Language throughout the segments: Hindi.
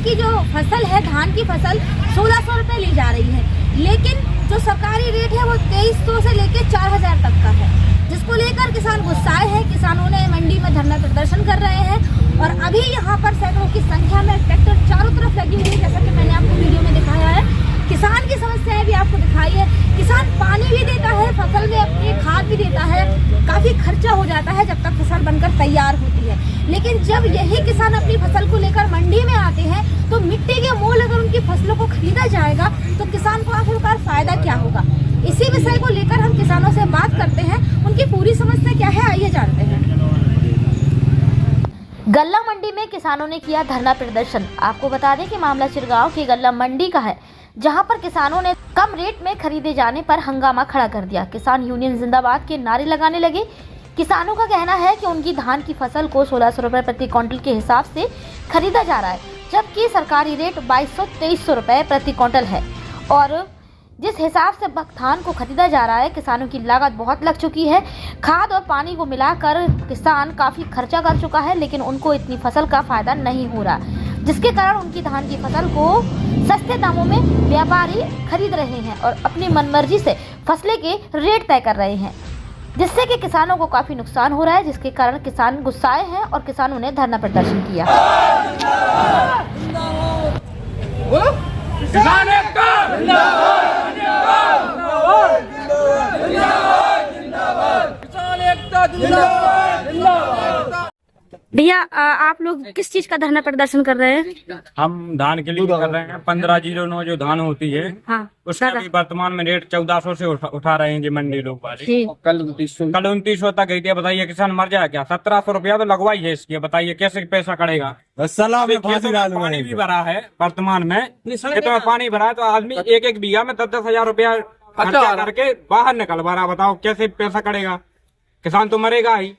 की जो फसल है, धान की फसल 1600 रुपये ली जा रही है, लेकिन जो सरकारी रेट है वो 2300 से लेके 4000 तक का है, जिसको लेकर किसान गुस्साए हैं। किसानों ने मंडी में धरना प्रदर्शन कर रहे हैं और अभी यहाँ पर सैकड़ों की संख्या में ट्रैक्टर चारों तरफ लगी हुई है, जैसा कि मैंने आपको वीडियो में दिखाया है। किसान की समस्याएं भी आपको दिखाई है। किसान पानी भी देता है, फसल में अपनी खाद भी देता है, काफी खर्चा हो जाता है जब तक फसल बनकर तैयार होती है, लेकिन जब यही किसान अपनी फसल को लेकर मंडी में आते हैं तो मिट्टी के मोल अगर उनकी फसलों को खरीदा जाएगा तो किसान को आखिरकार फायदा क्या होगा। इसी विषय को लेकर हम किसानों से बात करते हैं, उनकी पूरी समस्या क्या है, आइए जानते हैं। गल्ला मंडी में किसानों ने किया धरना प्रदर्शन। आपको बता दें कि मामला चिरगांव की गल्ला मंडी का है, जहां पर किसानों ने कम रेट में खरीदे जाने पर हंगामा खड़ा कर दिया। किसान यूनियन जिंदाबाद के नारे लगाने लगे। किसानों का कहना है कि उनकी धान की फसल को 1600 रुपये प्रति क्विंटल के हिसाब से खरीदा जा रहा है, जबकि सरकारी रेट 2200-2300 रुपये प्रति क्विंटल है और जिस हिसाब से धान को खरीदा जा रहा है, किसानों की लागत बहुत लग चुकी है। खाद और पानी को मिलाकर किसान काफ़ी खर्चा कर चुका है, लेकिन उनको इतनी फसल का फायदा नहीं हो रहा, जिसके कारण उनकी धान की फसल को सस्ते दामों में व्यापारी खरीद रहे हैं और अपनी मनमर्जी से फसलें के रेट तय कर रहे हैं, जिससे कि किसानों को काफ़ी नुकसान हो रहा है, जिसके कारण किसान गुस्साए हैं और किसानों ने धरना प्रदर्शन किया। किसान एकता जिंदाबाद, किसान एकता जिंदाबाद, जिंदाबाद। भैया, आप लोग किस चीज का धरना प्रदर्शन कर रहे हैं? हम धान के लिए कर रहे हैं। 1509 जो धान होती है, हाँ, उसका भी वर्तमान में रेट 1400 से उठा रहे हैं जी मंडी लोग वाले। कल 2900 तक गई थी। बताइए किसान मर जाए क्या? 1700 रुपया तो लगवाई है इसकी। बताइए कैसे पैसा कड़ेगा? पानी भी भरा है वर्तमान में, खेतों में पानी भरा है तो आदमी एक बीघा में 10-10 हजार रुपया खर्चा करके बाहर निकलवा रहा। बताओ कैसे पैसा कड़ेगा? किसान तो मरेगा ही।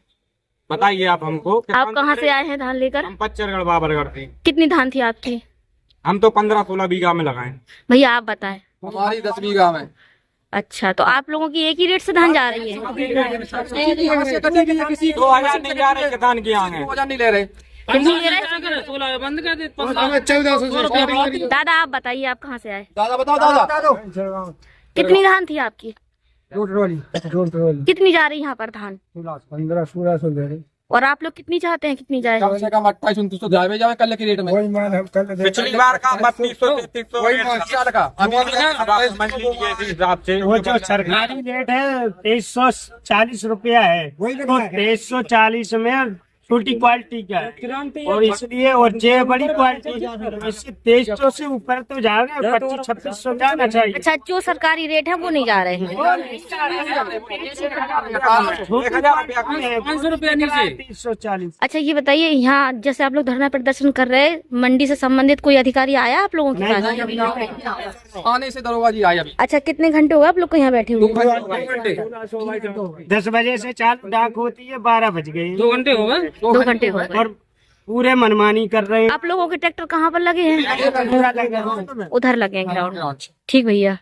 बताइए आप हमको। आप कहाँ से आए हैं धान लेकर? हम पच्चरगढ़ बाबरगढ़ थे। कितनी धान थी आपकी? हम तो 15-16 बीघा में लगाए। भैया आप बताएं। हमारी 10 बीघा में। अच्छा, तो आप लोगों की एक ही रेट से धान जा रही है? 2000 नहीं जा रहे किसान की आगे। 2000 नहीं ले रहे। बंद कर दे। 1400। दादा आप बताइए, आप कहाँ से आए? दादा बताओ दादा। कितनी धान थी आपकी? कितनी जा रही है यहाँ पर धान? 1500-1600 दे रहे। और आप लोग कितनी चाहते हैं, कितनी जाए? कम से कम 2800-2900 जावे जावे कल के रेट में। वही मान हम कल पिछली बार का 3200-3300 वही मान का अभी हिसाब से वो जो सरकारी रेट है 2340 रुपया है, तो 2340 में छोटी क्वालिटी का है और इसलिए और जे बड़ी क्वालिटी इससे 2300 से ऊपर तो जा रहे हैं, 2500-2600 जाना चाहिए। अच्छा, जो सरकारी रेट है वो नहीं जा रहे हैं। 500 रुपया नीचे। 340। अच्छा, ये बताइए, यहाँ जैसे आप लोग धरना प्रदर्शन कर रहे हैं, मंडी से संबंधित कोई अधिकारी आया आप लोगों के पास? आने से दरोगा जी आए अभी। अच्छा, कितने घंटे हो गए आप लोग को यहाँ बैठे हुए? 2 घंटे। 10 बजे से चालू डाक होती है, 12 बज गए। 2 घंटे हो गए। 2 घंटे हो गए और पूरे मनमानी कर रहे हैं। आप लोगों के ट्रैक्टर कहाँ पर लगे हैं? उधर लगे हैं ग्राउंड। ठीक भैया।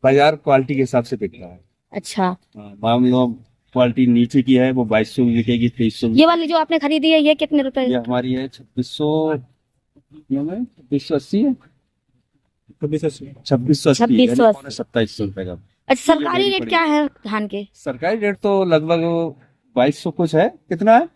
बाजार क्वालिटी के हिसाब से बिकता है। अच्छा, मान लो क्वालिटी नीचे की है वो 2200 में बिकेगी, 2300। ये वाली जो आपने खरीदी है ये कितने रुपए? ये हमारी है 2680 है। 2680 2700 रुपए का। अच्छा, सरकारी रेट क्या है धान के? सरकारी रेट तो लगभग 2200 कुछ है। कितना है?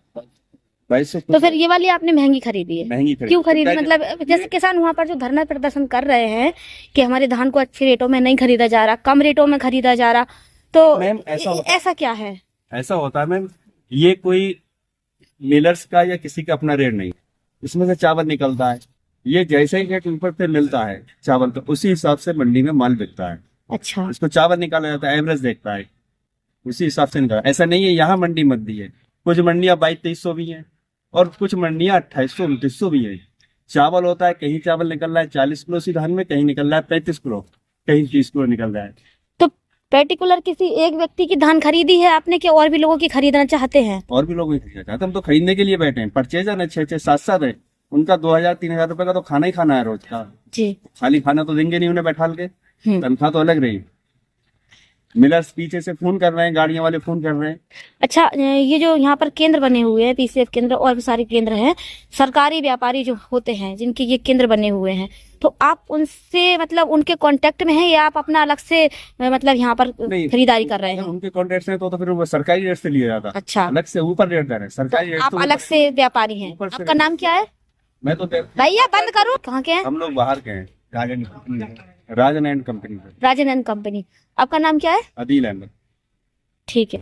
2200। तो फिर ये वाली आपने महंगी खरीदी है? महंगी खरीदी। क्यों खरीदी? मतलब जैसे किसान वहाँ पर जो धरना प्रदर्शन कर रहे हैं कि हमारे धान को अच्छे रेटों में नहीं खरीदा जा रहा, कम रेटों में खरीदा जा रहा, तो मैम ऐसा क्या है? ऐसा होता है मैम, ये कोई मिलर्स का या किसी का अपना रेट नहीं, इसमें से चावल निकलता है। ये जैसे ही रेट ऊपर से मिलता है चावल तो उसी हिसाब से मंडी में माल बिकता है। अच्छा, इसको चावल निकाला जाता है, एवरेज देखता है, उसी हिसाब से निकाला। ऐसा नहीं है यहाँ मंडी मंदी है, कुछ मंडियाँ 2200 भी हैं और कुछ मंडियाँ 2800 2900 भी है। चावल होता है, कहीं चावल निकल रहा है 40 किलो सी धान में, कहीं निकल रहा है 35 किलो, कहीं 30 किलो निकल रहा है। तो पर्टिकुलर किसी एक व्यक्ति की धान खरीदी है आपने कि और भी लोगों की खरीदना चाहते हैं? और भी लोग नहीं खरीदना चाहते, हम तो खरीदने के लिए बैठे हैं। परचेजर है 6-6 7-7 है, उनका 2000-3000 रुपए का तो खाना ही खाना है रोज का। जी, खाली खाना तो देंगे नहीं उन्हें बैठाल के, तनख्वाह तो अलग रही। मिलर्स पीछे से फोन कर रहे हैं, गाड़ियां वाले फोन कर रहे हैं। अच्छा, ये जो यहाँ पर केंद्र बने हुए हैं, पीसीएफ केंद्र और भी सारे केंद्र हैं, सरकारी व्यापारी जो होते हैं जिनके ये केंद्र बने हुए हैं, तो आप उनसे मतलब उनके कांटेक्ट में हैं या आप अपना अलग से मतलब यहाँ पर नहीं, खरीदारी कर रहे हैं? उनके कॉन्ट्रैक्ट से तो फिर वो सरकारी रेट से लिया जाता। अच्छा, अलग से ऊपर रेट दे रहे हैं, सरकारी रेट आप तो अलग से व्यापारी हैं। ऊपर से आपका नाम क्या है? मैं तो भैया बंद करो। कहाँ के हैं? हम लोग बाहर के हैं, राजन एंड कंपनी से। राजन एंड कंपनी। आपका नाम क्या है? अदील अहमद। ठीक है।